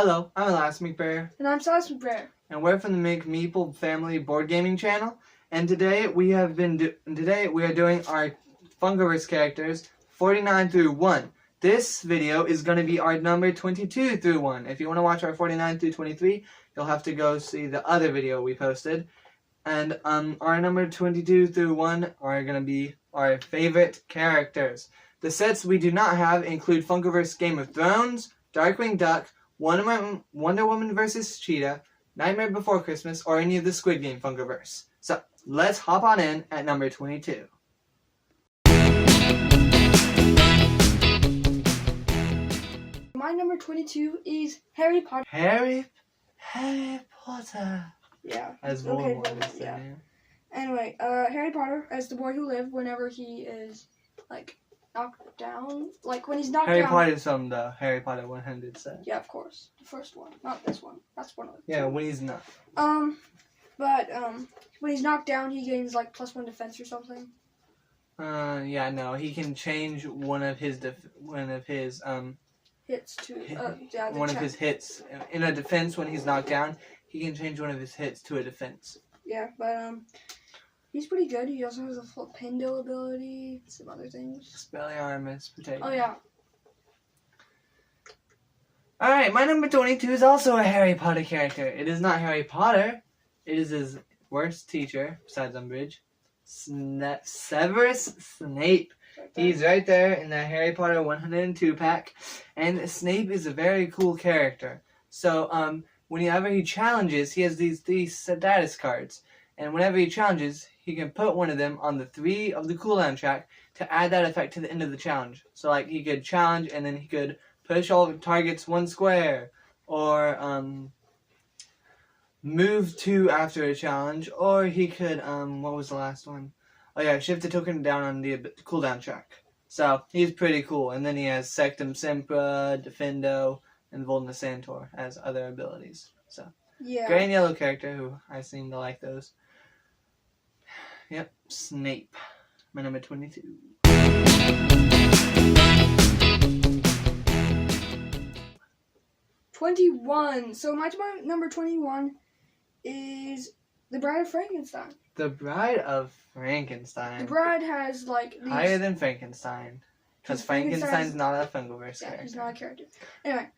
Hello, I'm Elias McBrayer. And I'm Silas McBrayer. And we're from the Make Meeple Family Board Gaming channel. And today we are doing our Funkoverse characters 49 through 1. This video is going to be our number 22 through 1. If you want to watch our 49 through 23, you'll have to go see the other video we posted. And our number 22 through 1 are going to be our favorite characters. The sets we do not have include Funkoverse Game of Thrones, Darkwing Duck, Wonder Woman vs. Cheetah, Nightmare Before Christmas, or any of the Squid Game Funkoverse. So, let's hop on in at number 22. My number 22 is Harry Potter. Harry Potter. Yeah. As Voldemort is saying. Anyway, Harry Potter as the boy who lived whenever he is, knocked down. Like, when he's knocked down. Harry Potter is from the Harry Potter 100 set. Yeah, of course. The first one. Not this one. That's one of them. Yeah, when he's not. When he's knocked down, he gains, +1 defense or something. Yeah, no. He can change one of his hits to, one of his hits. In a defense, when he's knocked down, he can change one of his hits to a defense. Yeah, but, he's pretty good. He also has a full Pindo ability, some other things. Expelliarmus Potato. Oh, yeah. Alright, my number 22 is also a Harry Potter character. It is not Harry Potter. It is his worst teacher, besides Umbridge. Severus Snape. He's right there in that Harry Potter 102 pack. And Snape is a very cool character. So, whenever he challenges, he has these 3 status cards. And whenever he challenges, he can put one of them on the 3 of the cooldown track to add that effect to the end of the challenge. So, he could challenge and then he could push all targets 1 square. Or, move 2 after a challenge. Or he could, what was the last one? Oh yeah, shift the token down on the cooldown track. So, he's pretty cool. And then he has Sectum Sempra, Defendo, and Volnasantor as other abilities. So, yeah. Gray and yellow character, who I seem to like those. Yep, Snape. My number 22. 21. So my number 21 is The Bride of Frankenstein. The Bride of Frankenstein. The Bride has these... Higher than Frankenstein. Because Frankenstein's not a Funkoverse character. Yeah, he's not a character. Anyway,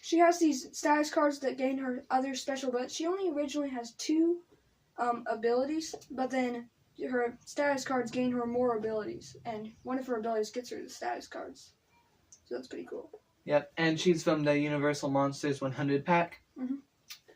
she has these status cards that gain her other special, but she only originally has 2 abilities, but then her status cards gain her more abilities, and one of her abilities gets her the status cards. So that's pretty cool. Yep, and she's from the Universal Monsters 100 pack. Mm-hmm.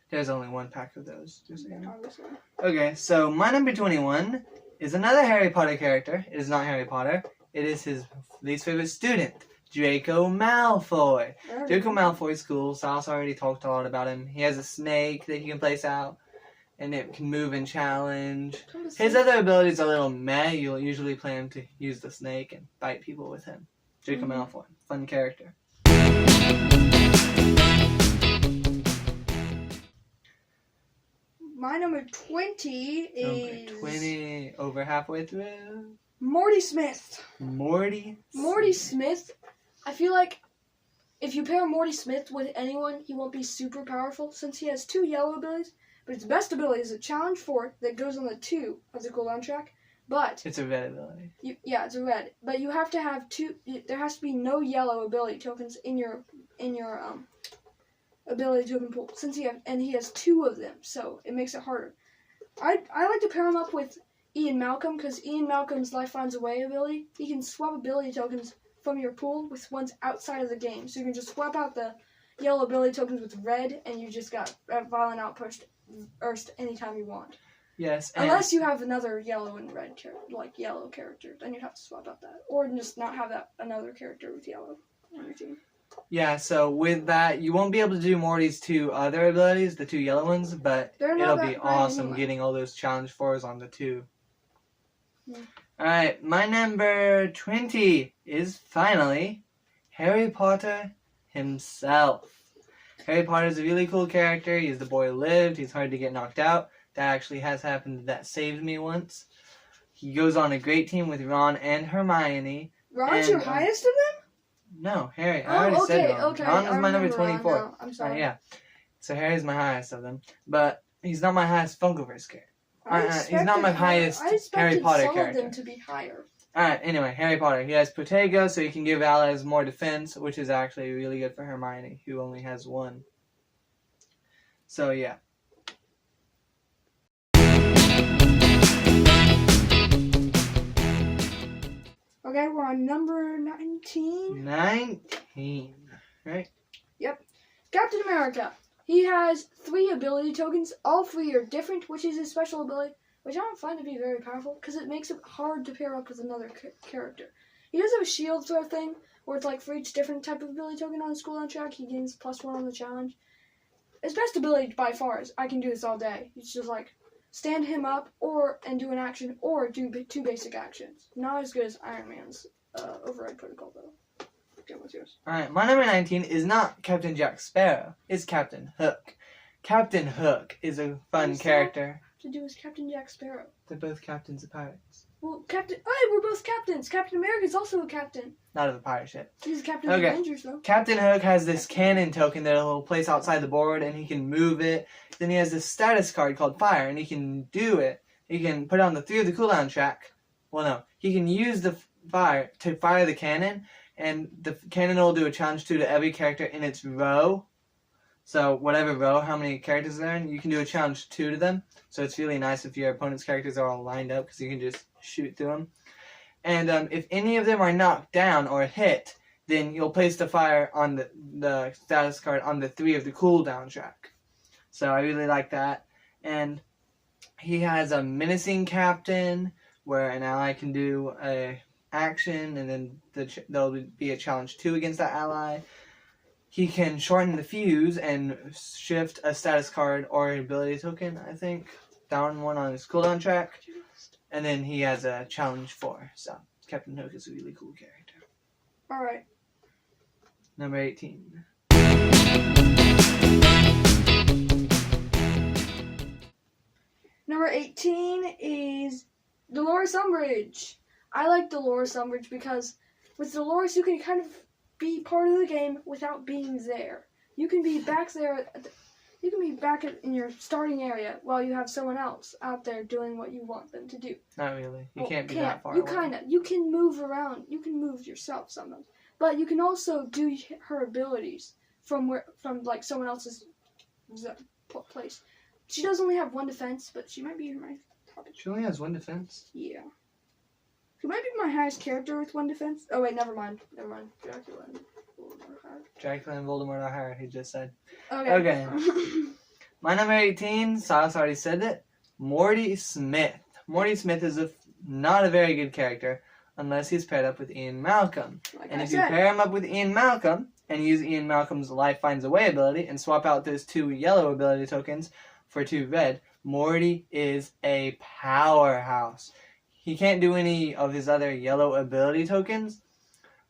There's only 1 pack of those. Just so you know. Obviously. Okay, so my number 21 is another Harry Potter character. It is not Harry Potter. It is his least favorite student, Draco Malfoy. Draco Malfoy's cool. Silas already talked a lot about him. He has a snake that he can place out, and it can move and challenge. His other abilities are a little meh. You'll usually play him to use the snake and bite people with him. Draco Malfoy. Fun character. My number 20 is... Number 20, over halfway through. Morty Smith. Morty Smith. I feel like if you pair Morty Smith with anyone, he won't be super powerful since he has 2 yellow abilities. But his best ability is a challenge 4 that goes on the 2 of the cooldown track. But it's a red ability. Yeah, it's a red. But you have to have 2. There has to be no yellow ability tokens in your ability token pool. Since he has 2 of them, so it makes it harder. I like to pair him up with Ian Malcolm because Ian Malcolm's Life Finds a Way ability. He can swap ability tokens from your pool with ones outside of the game. So you can just swap out the yellow ability tokens with red, and you just got Violent Outburst anytime you want. Yes. Unless you have another yellow and red yellow character, then you'd have to swap out that, or just not have that another character with yellow on your team. Yeah, so with that, you won't be able to do Morty's 2 other abilities, the 2 yellow ones, but it'll be awesome getting all those challenge 4s on the 2. Yeah. Alright, my number 20 is finally Harry Potter himself. Harry Potter is a really cool character. He's the boy who lived. He's hard to get knocked out. That actually has happened. That saved me once. He goes on a great team with Ron and Hermione. Ron's your highest of them? No, Harry. I Oh, already said okay, Ron. okay. Ron was I my number remember Ron 24. now. I'm sorry. Yeah. So Harry's my highest of them. But he's not my highest Funkoverse character. He's not my highest Harry Potter some character. of them to be higher. Alright, anyway, Harry Potter. He has Protego, so he can give allies more defense, which is actually really good for Hermione, who only has one. So, yeah. Okay, we're on number 19. 19. Right? Yep. Captain America. He has 3 ability tokens. All 3 are different, which is his special ability, which I don't find to be very powerful because it makes it hard to pair up with another character. He does have a shield throw thing, where it's like for each different type of ability token on his cooldown track, he gains +1 on the challenge. His best ability by far is I can do this all day. It's just like stand him up and do an action or do 2 basic actions. Not as good as Iron Man's override protocol though. Okay, what's yours? Alright, my number 19 is not Captain Jack Sparrow. It's Captain Hook. Captain Hook is a fun character. To do with Captain Jack Sparrow. They're both captains of pirates. Well, we're both captains. Captain America's also a captain. Not of a pirate ship. He's a captain of the Avengers, though. Captain Hook has this cannon token that he'll place outside the board, and he can move it. Then he has this status card called Fire, and he can do it. He can put it on the 3 of the cooldown track. Well, no. He can use the fire to fire the cannon, and the cannon will do a challenge 2 to every character in its row. So whatever row, how many characters are in, you can do a challenge 2 to them. So it's really nice if your opponent's characters are all lined up because you can just shoot through them. And if any of them are knocked down or hit, then you'll place the fire on the status card on the 3 of the cooldown track. So I really like that. And he has a menacing captain where an ally can do a action and then there'll be a challenge 2 against that ally. He can shorten the fuse and shift a status card or ability token, I think, down one on his cooldown track. And then he has a challenge 4. So Captain Hook is a really cool character. Alright. Number 18. Number 18 is Dolores Umbridge. I like Dolores Umbridge because with Dolores you can kind of be part of the game without being there. You can be back there. You can be back in your starting area while you have someone else out there doing what you want them to do. Not really. You can't be that far away. You can move around. You can move yourself sometimes. But you can also do her abilities from like someone else's place. She does only have 1 defense, but she might be in my top. She only has 1 defense? Yeah. She might be my highest character with 1 defense. Oh wait, never mind. Dracula and Voldemort are higher. Dracula and Voldemort are higher, he just said. Okay. My number 18, Silas already said it, Morty Smith. Morty Smith is not a very good character unless he's paired up with Ian Malcolm. And if you pair him up with Ian Malcolm and use Ian Malcolm's Life Finds a Way ability and swap out those 2 yellow ability tokens for 2 red, Morty is a powerhouse. He can't do any of his other yellow ability tokens,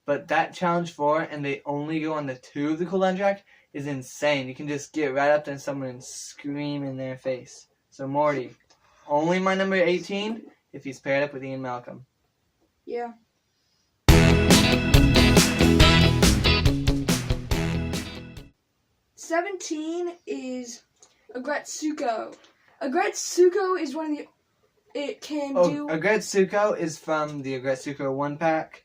but that challenge 4 and they only go on the 2 of the cooldown track is insane. You can just get right up to someone and scream in their face. So Morty, only my number 18 if he's paired up with Ian Malcolm. Yeah. '17 is Agretsuko. Agretsuko is one of the... Agretsuko is from the Agretsuko 1 pack.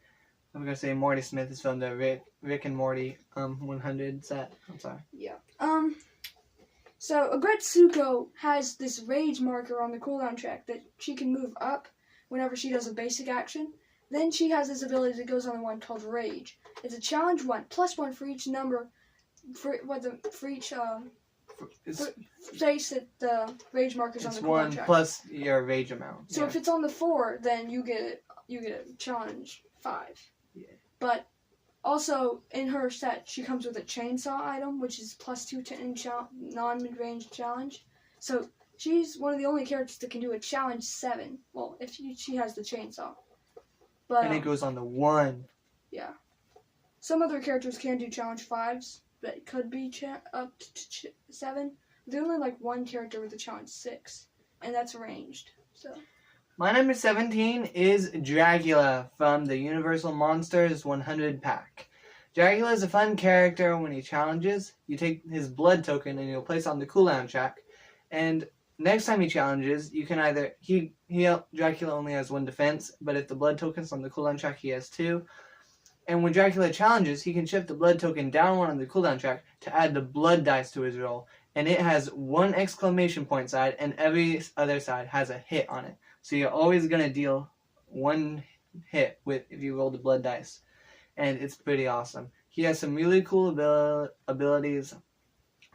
I'm going to say Morty Smith is from the Rick and Morty 100 set. I'm sorry. Yeah. So Agretsuko has this rage marker on the cooldown track that she can move up whenever she does a basic action. Then she has this ability that goes on the one called Rage. It's a challenge 1, +1 for each number, for each place that the rage markers on the cooldown track. It's 1 plus your rage amount. So if it's on the 4, then you get a challenge 5. Yeah. But also in her set, she comes with a chainsaw item, which is +2 to any non-mid-range challenge. So she's one of the only characters that can do a challenge 7. Well, if she has the chainsaw. But and it goes on the 1. Yeah. Some other characters can do challenge 5s, but it could be up to 7. There's only like 1 character with a challenge 6, and that's ranged. So. My number 17 is Dracula from the Universal Monsters 100 pack. Dracula is a fun character when he challenges. You take his blood token and you'll place it on the cooldown track. And next time he challenges, you can either... Dracula only has 1 defense, but if the blood token's on the cooldown track, he has 2. And when Dracula challenges, he can shift the blood token down 1 on the cooldown track to add the blood dice to his roll. And it has 1 exclamation point side, and every other side has a hit on it. So you're always going to deal 1 hit if you roll the blood dice. And it's pretty awesome. He has some really cool abilities.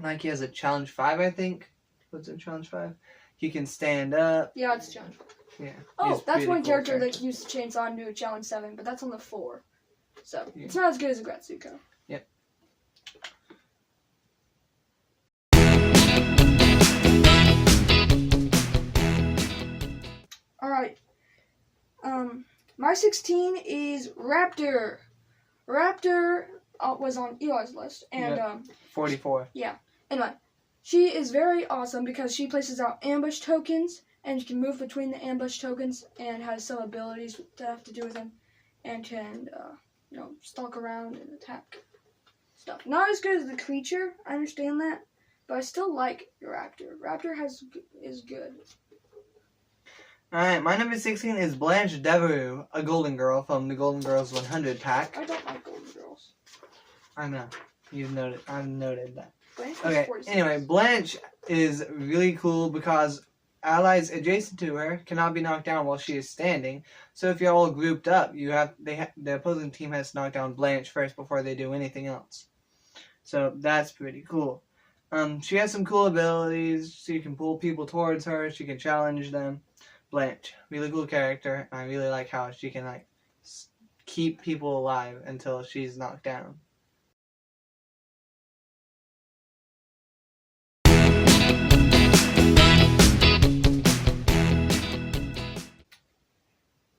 Like he has a challenge 5, I think. What's in challenge 5? He can stand up. Yeah, it's challenge 5. Yeah. Oh, that's one character that can use the chainsaw and do a challenge 7, but that's on the 4. So, yeah. It's not as good as a Gratsuko. Yep. Alright. My 16 is Raptor. Raptor was on Eli's list. And, 44. Yeah. Anyway, she is very awesome because she places out ambush tokens, and you can move between the ambush tokens, and has some abilities that have to do with them, and can, stalk around and attack stuff. Not as good as the creature, I understand that, but I still like Raptor. Raptor is good. Alright, my number 16 is Blanche Devereaux, a Golden Girl from the Golden Girls 100 pack. I don't like Golden Girls. I know. I've noted that. Blanche Okay, anyway, Blanche is really cool because allies adjacent to her cannot be knocked down while she is standing. So if you're all grouped up, the opposing team has to knock down Blanche first before they do anything else. So that's pretty cool. She has some cool abilities. She can pull people towards her. She can challenge them. Blanche, really cool character. I really like how she can keep people alive until she's knocked down.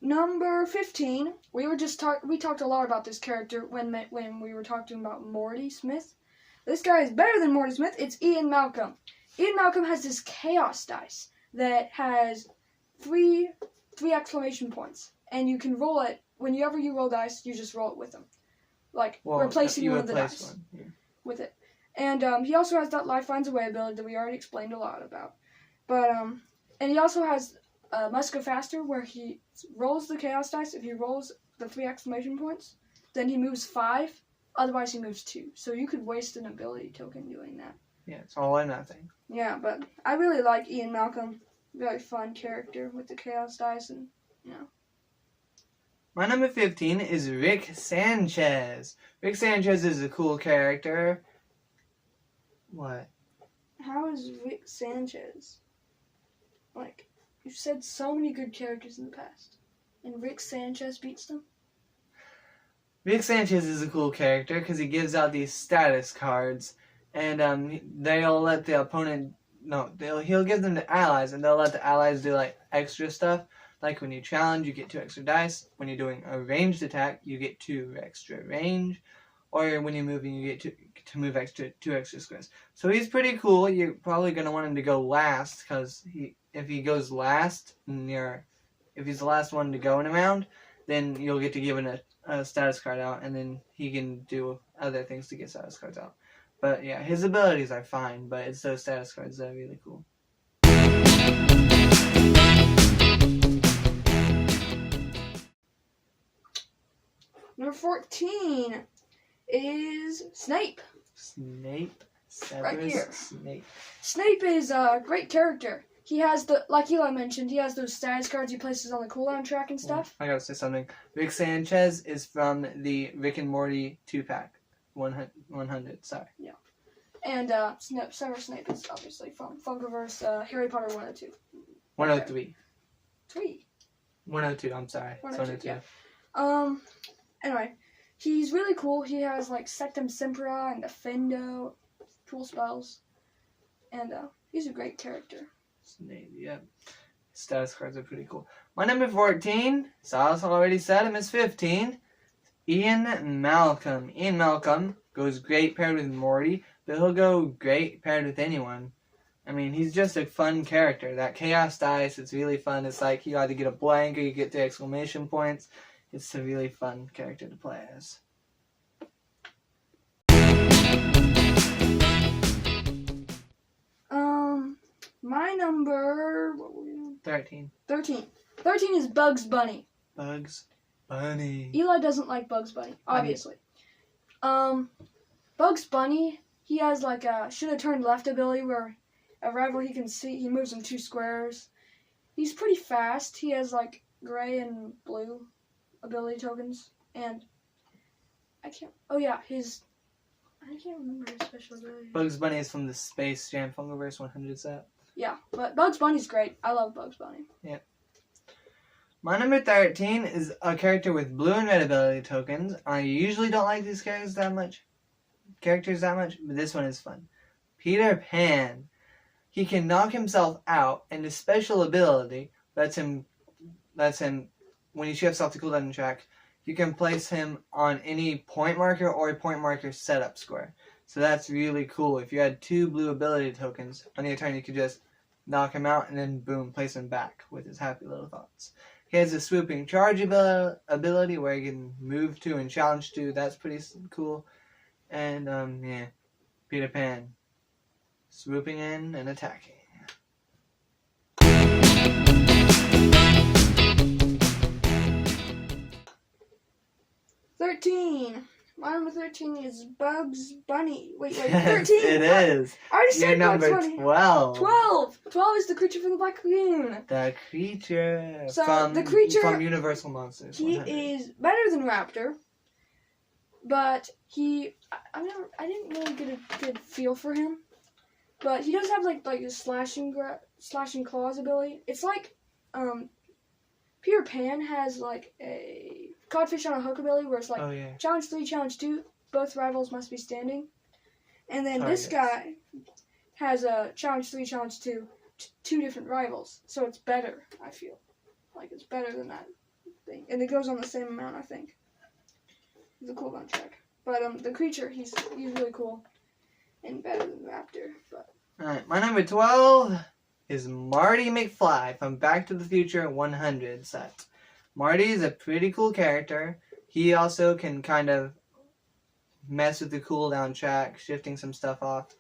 Number 15. We talked a lot about this character when we were talking about Morty Smith. This guy is better than Morty Smith. It's Ian Malcolm. Ian Malcolm has this chaos dice that has three exclamation points, and you can roll it whenever you roll dice. You just roll it with them, replacing one of the dice with it. And he also has that life finds a way ability that we already explained a lot about. But and he also has Must Go Faster, where he rolls the chaos dice. If he rolls the 3 exclamation points, then he moves 5. Otherwise, he moves 2. So you could waste an ability token doing that. Yeah, it's all or nothing. Yeah, but I really like Ian Malcolm. Very fun character with the chaos dice, and My number 15 is Rick Sanchez. Rick Sanchez is a cool character. What? How is Rick Sanchez? You've said so many good characters in the past, and Rick Sanchez beats them? Rick Sanchez is a cool character because he gives out these status cards, and they'll let the opponent... No, he'll give them to allies, and they'll let the allies do, extra stuff. Like when you challenge, you get 2 extra dice. When you're doing a ranged attack, you get 2 extra range. Or when you're moving, you get to move 2 extra squares. So he's pretty cool. You're probably going to want him to go last, because if he goes last, if he's the last one to go in a round, then you'll get to give him a status card out, and then he can do other things to get status cards out. But yeah, his abilities are fine, but it's those status cards that are really cool. Number 14 is Snape. Snape? Right here. Snape. Snape is a great character. He has like Eli mentioned, he has those status cards he places on the cooldown track and stuff. I gotta say something. Rick Sanchez is from the Rick and Morty 2-pack. 100, sorry. Yeah. And Severus Snape is obviously from Funkoverse Harry Potter 102. 103. 3. 102, I'm sorry. 102, yeah. Anyway, he's really cool. He has Sectum Sempra and Defendo, cool spells. And he's a great character. Snape, yeah. Status cards are pretty cool. My number 14, Silas already said him, is 15. Ian Malcolm. Ian Malcolm goes great paired with Morty, but he'll go great paired with anyone. I mean, he's just a fun character. That chaos dice, it's really fun. It's like you either get a blank or you get the exclamation points. It's a really fun character to play as. My number, what were we doing? 13. 13. 13 is Bugs Bunny. Bugs Bunny. Eli doesn't like Bugs Bunny, obviously. Bugs Bunny, he has like a should have turned left ability where a rival he can see, he moves in 2 squares. He's pretty fast. He has like gray and blue ability tokens, and I can't remember his special ability. Bugs Bunny is from the Space Jam Funkoverse 100 set. Yeah, but Bugs Bunny's great. I love Bugs Bunny. Yeah. My number 13 is a character with blue and red ability tokens. I usually don't like these characters that much, but this one is fun. Peter Pan. He can knock himself out, and his special ability lets him, when he shifts off the cooldown track, you can place him on any point marker or a point marker setup square. So that's really cool. If you had 2 blue ability tokens on your turn, you could just knock him out and then boom, place him back with his happy little thoughts. He has a swooping charge ability where he can move to and challenge to. That's pretty cool. And yeah, Peter Pan swooping in and attacking. My number 13 is Bugs Bunny. Wait, 13? It is. I already You're said number Bugs Bunny. 12. 12 is the creature from the Black Lagoon. The creature. So, from, the creature, from Universal Monsters. He 100. is better than Raptor, but I didn't really get a good feel for him. But he does have like a slashing claws ability. It's like Peter Pan has like a codfish on a hook ability where it's like challenge 3, challenge 2, both rivals must be standing. And then this guy has a challenge 3, challenge 2, 2 different rivals. So it's better, I feel. Like it's better than that thing. And it goes on the same amount, I think. It's a cooldown check. But the creature, he's really cool. And better than Raptor. But Alright, my number 12 is Marty McFly from Back to the Future 100 set. Marty is a pretty cool character. He also can kind of mess with the cooldown track, shifting some stuff off.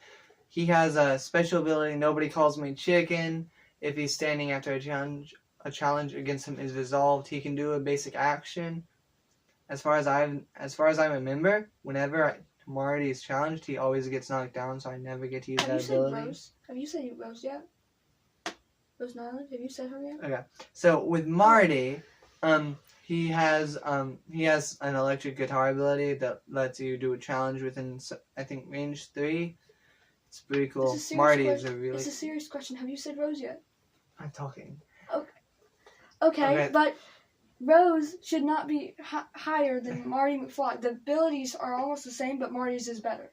He has a special ability, Nobody Calls Me Chicken. If he's standing after a challenge against him is resolved, he can do a basic action. As far as I remember, whenever Marty is challenged, he always gets knocked down, so I never get to use that ability. Have you said Rose yet? Rose Nyland? Have you said her yet? Okay. So with Marty, he has an electric guitar ability that lets you do a challenge within, I think, range 3. It's pretty cool. Marty is a really... It's a serious question. Have you said Rose yet? I'm talking. Okay, but Rose should not be higher than Marty McFly. The abilities are almost the same, but Marty's is better.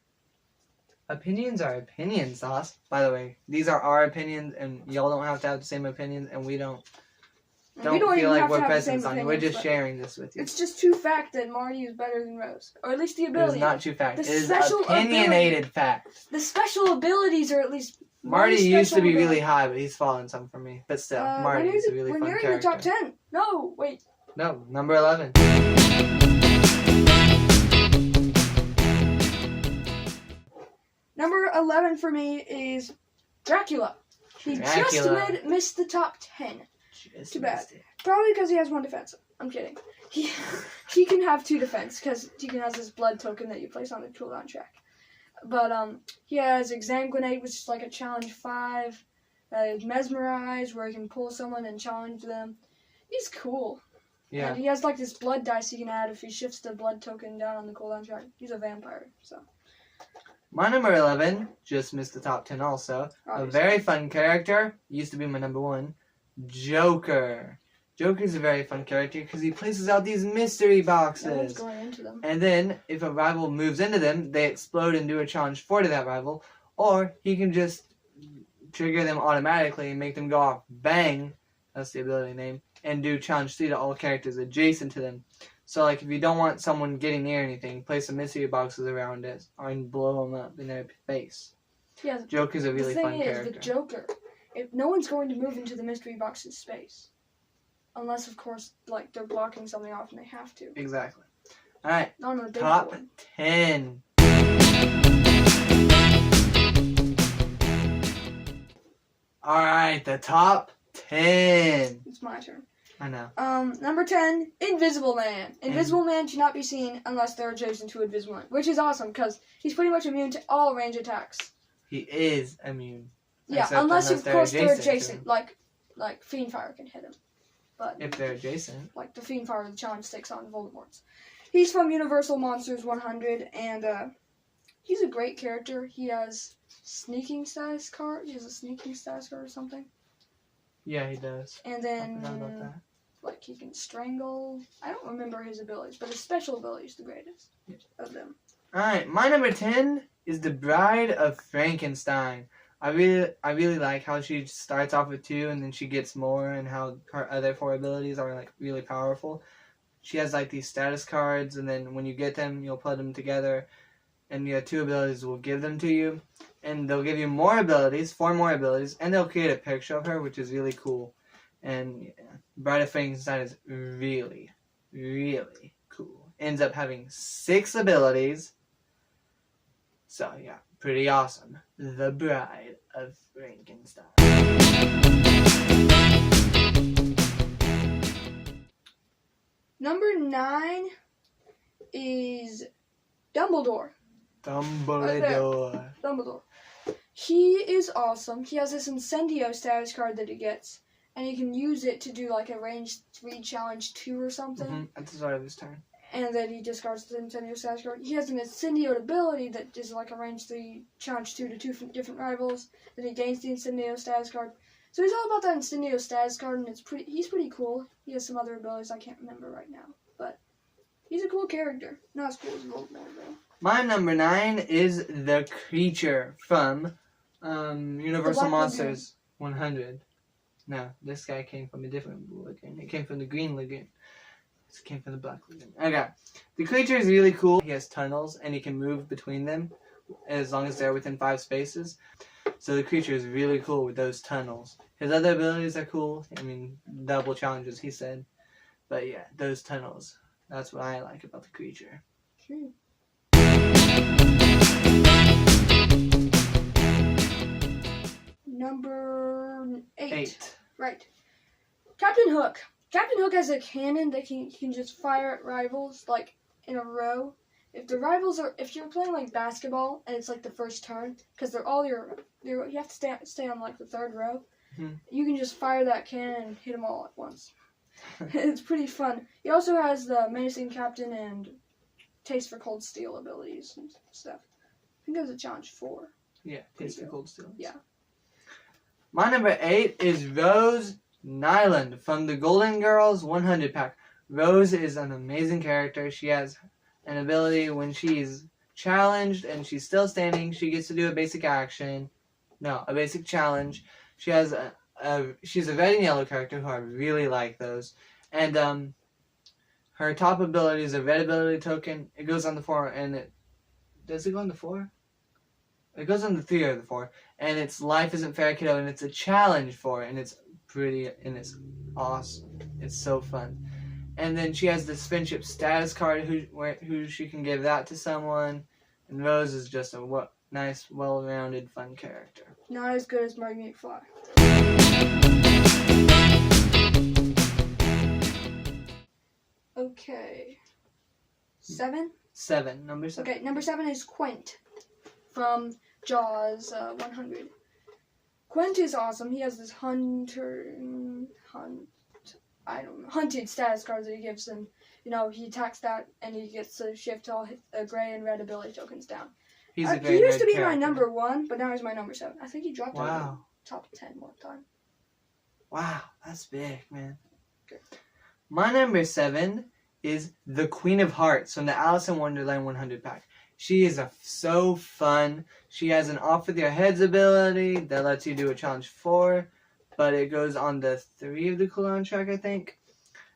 Opinions are opinions, Sauce. By the way, these are our opinions, and y'all don't have to have the same opinions, and we don't feel like we're peasants on you. We're just sharing this with you. It's just true fact that Marty is better than Rose. Or at least the ability. It is not true fact. It is special opinionated fact. The special abilities are at least... Marty used to be really high, but he's fallen some for me. But still, Marty is a really fun character. We're nearing the top 10. No, wait. No, number 11. Number 11 for me is Dracula. He just missed the top 10. Too bad. Probably because he has 1 defense. I'm kidding. He can have 2 defense because he can have this blood token that you place on the cooldown track. But he has Exsanguinate, which is like a challenge 5. Mesmerize, where he can pull someone and challenge them. He's cool. Yeah. And he has like this blood dice he can add if he shifts the blood token down on the cooldown track. He's a vampire, so. My number 11 just missed the top 10 also. Obviously. A very fun character. Used to be my number 1. Joker. Joker's a very fun character because he places out these mystery boxes. No one's going into them. And then, if a rival moves into them, they explode and do a challenge 4 to that rival. Or he can just trigger them automatically and make them go off bang. That's the ability name. And do challenge 3 to all characters adjacent to them. So, like, if you don't want someone getting near anything, place some mystery boxes around it and blow them up in their face. Yeah, Joker's a really fun character. The thing is, the Joker, if no one's going to move into the mystery box's space. Unless, of course, like, they're blocking something off and they have to. Exactly. Alright, Not on a big top board. 10. Alright, the top 10. It's my turn. I know. Number 10, Invisible Man. Invisible Man cannot be seen unless they're adjacent to Invisible Man, which is awesome because he's pretty much immune to all range attacks. He is immune. Yeah, Except unless of course they're to adjacent, him. like Fiend Fire can hit him. But If they're adjacent. like the Fiend Fire, the challenge takes on Voldemort's. He's from Universal Monsters 100, and he's a great character. He has sneaking status card. He has a sneaking status card or something. Yeah, he does. And I then, forgot about that. like, he can strangle. I don't remember his abilities, but his special ability is the greatest of them. Alright, my number 10 is the Bride of Frankenstein. I really like how she starts off with 2 and then she gets more, and how her other 4 abilities are like really powerful. She has like these status cards, and then when you get them, you'll put them together, and your 2 abilities will give them to you, and they'll give you more abilities, 4 more abilities, and they'll create a picture of her, which is really cool. And yeah, Bride of Frankenstein is really, really cool. Ends up having 6 abilities. So yeah, pretty awesome. The Bride of Frankenstein. Number 9 is Dumbledore. Dumbledore. Dumbledore. He is awesome. He has this Incendio status card that he gets, and he can use it to do like a range 3 challenge 2 or something. At the start of his turn. And then he discards the Incendio status card. He has an Incendio ability that is like a range 3 challenge 2 to 2 different rivals. Then he gains the Incendio status card. So he's all about that Incendio status card, and he's pretty cool. He has some other abilities I can't remember right now, but he's a cool character. Not as cool as Voldemort though. My number 9 is the Creature from Universal Black Monsters 100. No, this guy came from a different lagoon. He came from the Green Lagoon. This came from the Black Lagoon. Okay. The Creature is really cool. He has tunnels, and he can move between them as long as they're within 5 spaces. So the Creature is really cool with those tunnels. His other abilities are cool. I mean, double challenges, he said. But yeah, those tunnels. That's what I like about the Creature. True. Number 8. Right. Captain Hook. Captain Hook has a cannon that he can just fire at rivals, like, in a row. If you're playing, like, basketball, and it's, like, the first turn, because they're all you have to stay on, like, the 3rd row, you can just fire that cannon and hit them all at once. It's pretty fun. He also has the Menacing Captain and Taste for Cold Steel abilities and stuff. I think there's a challenge 4. Yeah, Taste for Cold Steel. Yeah. My number 8 is Rose Nyland from the Golden Girls 100 pack. Rose is an amazing character. She has an ability when she's challenged and she's still standing, she gets to do a basic action. No, a basic challenge. She has she's a red and yellow character who I really like those. And her top ability is a red ability token. It goes on the 4 and does it go on the 4? It goes on the 3 or the 4. And it's Life Isn't Fair, Kiddo, and it's a challenge for it, and it's pretty and it's awesome. It's so fun. And then she has this friendship status card who she can give that to someone. And Rose is just a nice, well-rounded, fun character. Not as good as Marty McFly. Okay. 7? 7. Number 7. Okay, number 7 is Quint from Jaws 100. Quint is awesome. He has this hunted status card that he gives him. You know, he attacks that and he gets to shift all gray and red ability tokens down. He's a He used to be character. my number 1, but now he's my number 7. I think he dropped out of Wow. the top 10 one time. Wow, that's big, man. Okay. My number 7 is the Queen of Hearts from the Alice in Wonderland 100 pack. She is so fun. She has an Off With Your Heads ability that lets you do a challenge 4, but it goes on the 3 of the cooldown track, I think.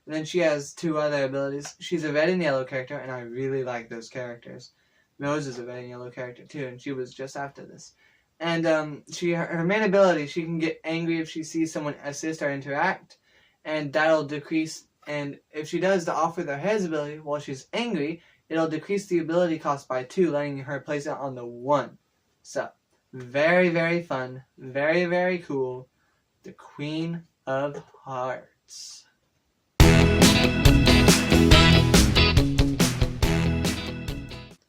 And then she has 2 other abilities. She's a red and yellow character, and I really like those characters. Rose is a red and yellow character too, and she was just after this. And her main ability, she can get angry if she sees someone assist or interact, and that'll decrease. And if she does the Off With Her Heads ability while she's angry, it'll decrease the ability cost by 2, letting her place it on the 1. So, very, very fun. Very, very cool. the Queen of Hearts.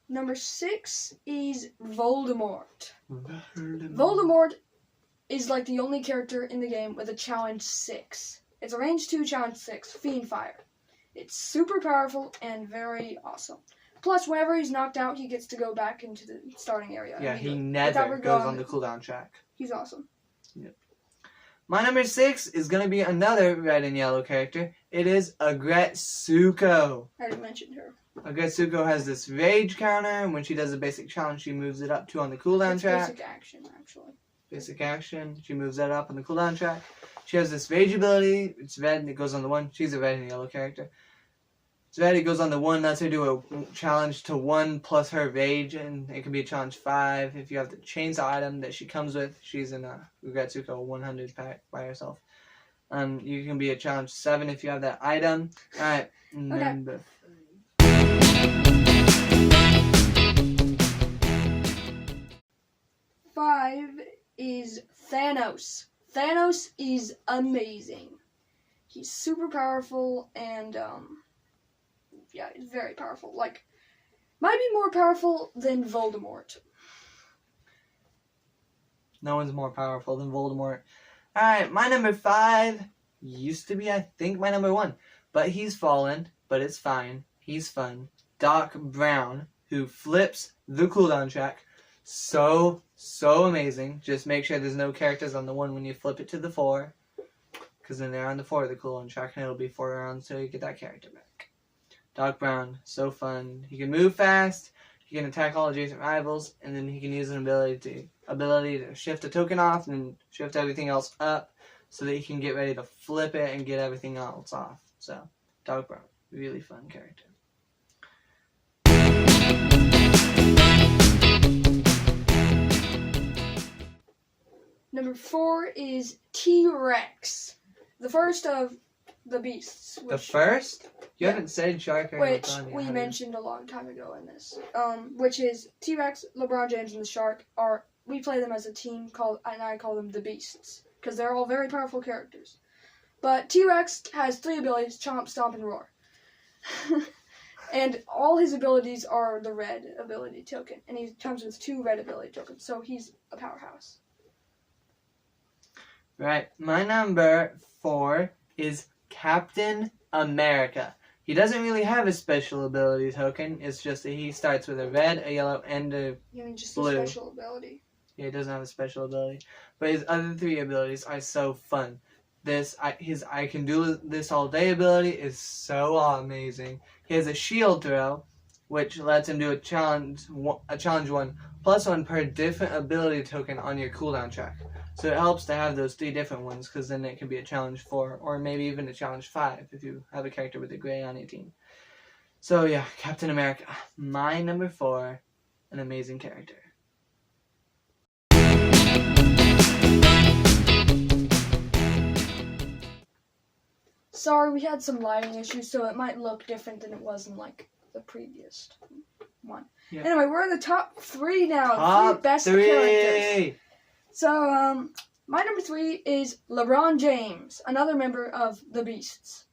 Number 6 is Voldemort. Voldemort is like the only character in the game with a challenge 6. It's a range 2 challenge 6, Fiend Fire. It's super powerful and very awesome. Plus, whenever he's knocked out, he gets to go back into the starting area. Yeah, he never goes on the cooldown track. He's awesome. Yep. My number 6 is going to be another red and yellow character. It is Agretsuko. I already mentioned her. Agretsuko has this rage counter, and when she does a basic challenge, she moves it up 2 on the cooldown It's track. basic action, actually. Basic action. She moves that up on the cooldown track. She has this rage ability. It's red and it goes on the 1. She's a red and yellow character. It's red, it goes on the 1, lets her do a challenge to 1 plus her rage, and it can be a challenge 5. If you have the chainsaw item that she comes with, she's in a Agretsuko 100 pack by herself. You can be a challenge 7 if you have that item. Alright, number 5 is Thanos. Thanos is amazing. He's super powerful and, yeah, he's very powerful. Like, might be more powerful than Voldemort. No one's more powerful than Voldemort. Alright, my number 5 used to be, I think, my number 1. But he's fallen, but it's fine. He's fun. Doc Brown, who flips the cooldown track. So amazing. Just make sure there's no characters on the 1 when you flip it to the 4. Because then they're on the 4 of the cooldown track, and it'll be 4 rounds till you get that character back. Doc Brown, so fun. He can move fast, he can attack all adjacent rivals, and then he can use an ability to shift a token off and then shift everything else up so that he can get ready to flip it and get everything else off. So, Doc Brown, really fun character. Number 4 is T-Rex. The first of the beasts. The first? You haven't said Shark or Which LeBron yet, we have you? mentioned a long time ago in this. Which is T-Rex, LeBron James, and the Shark we play them as a team and I call them the Beasts. Because they're all very powerful characters. But T-Rex has 3 abilities, Chomp, Stomp, and Roar. And all his abilities are the red ability token. And he comes with 2 red ability tokens. So he's a powerhouse. Right. My number 4 is Captain America. He doesn't really have a special ability token. It's just that he starts with a red, a yellow, and a You mean just blue. a special ability? Yeah, he doesn't have a special ability. But his other 3 abilities are so fun. His I can do this all day ability is so amazing. He has a shield throw, which lets him do a challenge 1 plus 1 per different ability token on your cooldown track. So it helps to have those 3 different ones, because then it can be a challenge 4 or maybe even a challenge 5 if you have a character with a gray on your team. So yeah, Captain America, my number 4, an amazing character. Sorry, we had some lighting issues, so it might look different than it was in, like, the previous one. Yeah. Anyway, we're in the top 3 now. Top 3 best 3! characters. So, my number 3 is LeBron James, another member of the Beasts.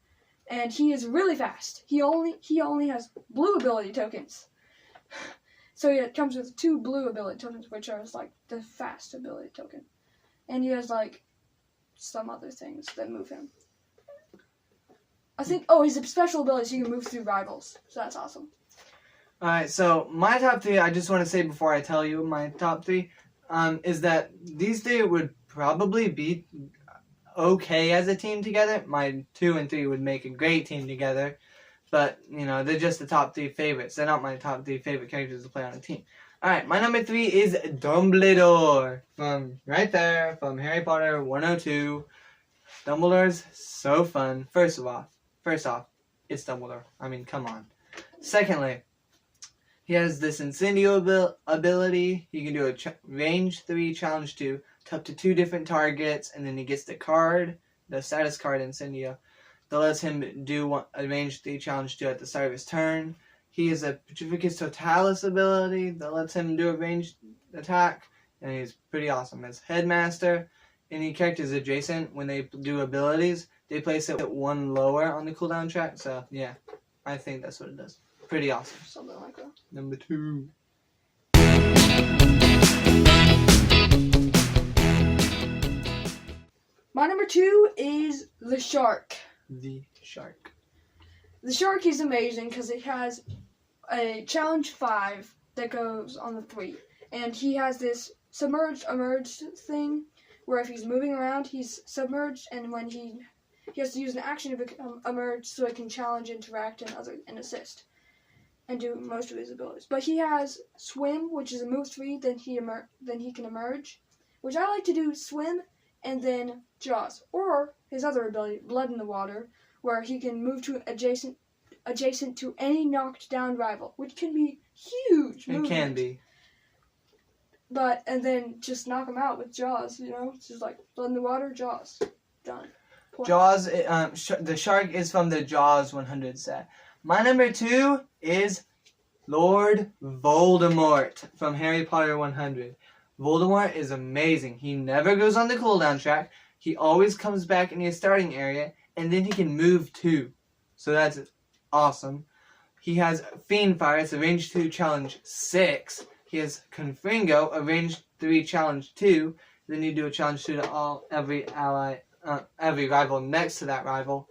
And he is really fast. He only has blue ability tokens. So it comes with 2 blue ability tokens, which are like the fast ability token. And he has like some other things that move him. I think, he's a special ability so you can move through rivals. So that's awesome. Alright, so my top 3, I just want to say before I tell you my top 3, is that these 3 would probably be okay as a team together. My 2 and 3 would make a great team together. But, they're just the top 3 favorites. They're not my top 3 favorite characters to play on a team. Alright, my number 3 is Dumbledore. From right there, from Harry Potter 102. Dumbledore's so fun. First off, it's Dumbledore. I mean, come on. Secondly, he has this Incendio ability. He can do a range 3, challenge 2, to up to 2 different targets, and then he gets the card, the status card Incendio, that lets him do a range 3, challenge 2 at the start of his turn. He has a Petrificus Totalis ability that lets him do a ranged attack, and he's pretty awesome. His Headmaster any characters adjacent, when they do abilities, they place it one lower on the cooldown track. So yeah, I think that's what it does. Pretty awesome. Something like that. Number 2. My number 2 is the shark. The shark. The shark is amazing because it has a challenge 5 that goes on the 3. And he has this submerged, emerged thing where if he's moving around, he's submerged, and when he has to use an action to become emerged so he can challenge, interact, and assist, and do most of his abilities. But he has swim, which is a move 3, then he can emerge, which I like to do swim and then jaws, or his other ability, blood in the water, where he can move to adjacent to any knocked down rival, which can be huge. It can be. But, and then just knock him out with Jaws, you know? It's just like, blood in the water, Jaws. Done. Point. Jaws, the shark is from the Jaws 100 set. My number 2 is Lord Voldemort from Harry Potter 100. Voldemort is amazing. He never goes on the cooldown track. He always comes back in his starting area, and then he can move too. So that's awesome. He has Fiend Fire, it's a range 2 challenge 6. He has Confringo, a range 3 challenge 2. Then you do a challenge 2 to every rival next to that rival.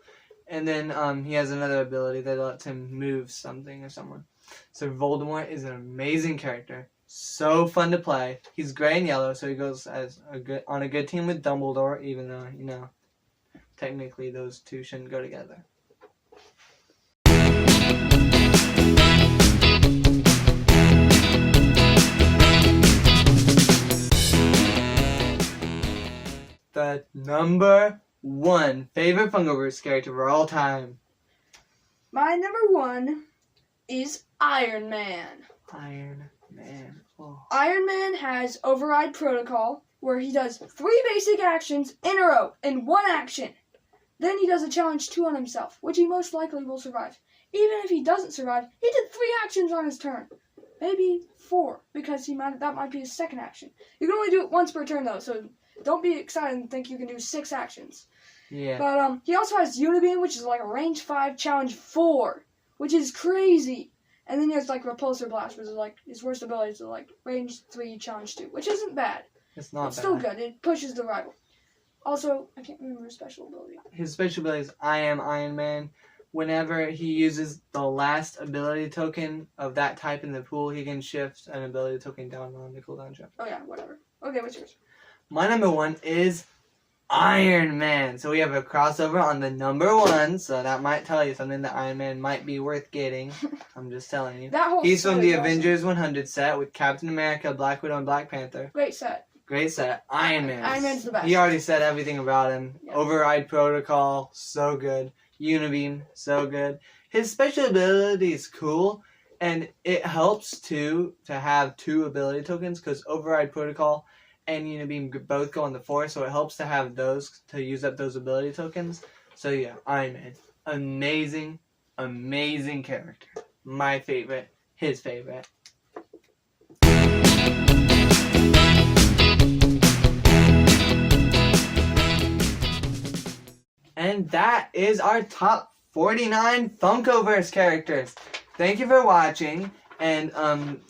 And then he has another ability that lets him move something or someone. So Voldemort is an amazing character. So fun to play. He's gray and yellow, so he goes on a good team with Dumbledore, even though, you know, technically those two shouldn't go together. The number 1 favorite Funkoverse character of all time. My number 1 is Iron Man. Iron Man. Oh. Iron Man has Override Protocol, where he does 3 basic actions in a row in one action. Then he does a challenge 2 on himself, which he most likely will survive. Even if he doesn't survive, he did 3 actions on his turn. Maybe 4, because that might be his second action. You can only do it once per turn, though, so don't be excited and think you can do 6 actions. Yeah. But he also has Unibeam, which is like a range 5 challenge 4, which is crazy. And then he has like Repulsor Blast, which is like his worst ability, so like range 3 challenge 2, which isn't bad. It's not bad. It's still good. It pushes the rival. Also, I can't remember his special ability. His special ability is I am Iron Man. Whenever he uses the last ability token of that type in the pool, he can shift an ability token down on the cooldown track. Oh yeah, whatever. Okay, what's yours? My number 1 is Iron Man. So we have a crossover on the number 1, so that might tell you something that Iron Man might be worth getting. I'm just telling you. He's from the Avengers 100 set with Captain America, Black Widow, and Black Panther. Great set. Great set. Iron Man. Iron Man's the best. He already said everything about him. Yeah. Override Protocol, so good. Unibeam, so good. His special ability is cool, and it helps too to have 2 ability tokens, because Override Protocol and Unibeam both go on the 4, so it helps to have those to use up those ability tokens. So yeah, Iron Man. Amazing, amazing character. My favorite. His favorite. And that is our top 49 Funkoverse characters. Thank you for watching. And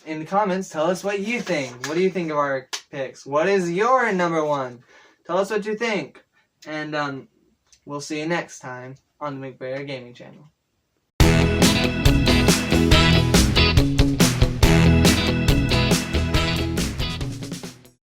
in the comments, tell us what you think. What do you think of our picks? What is your number 1? Tell us what you think. And we'll see you next time on the McBrayer Gaming Channel.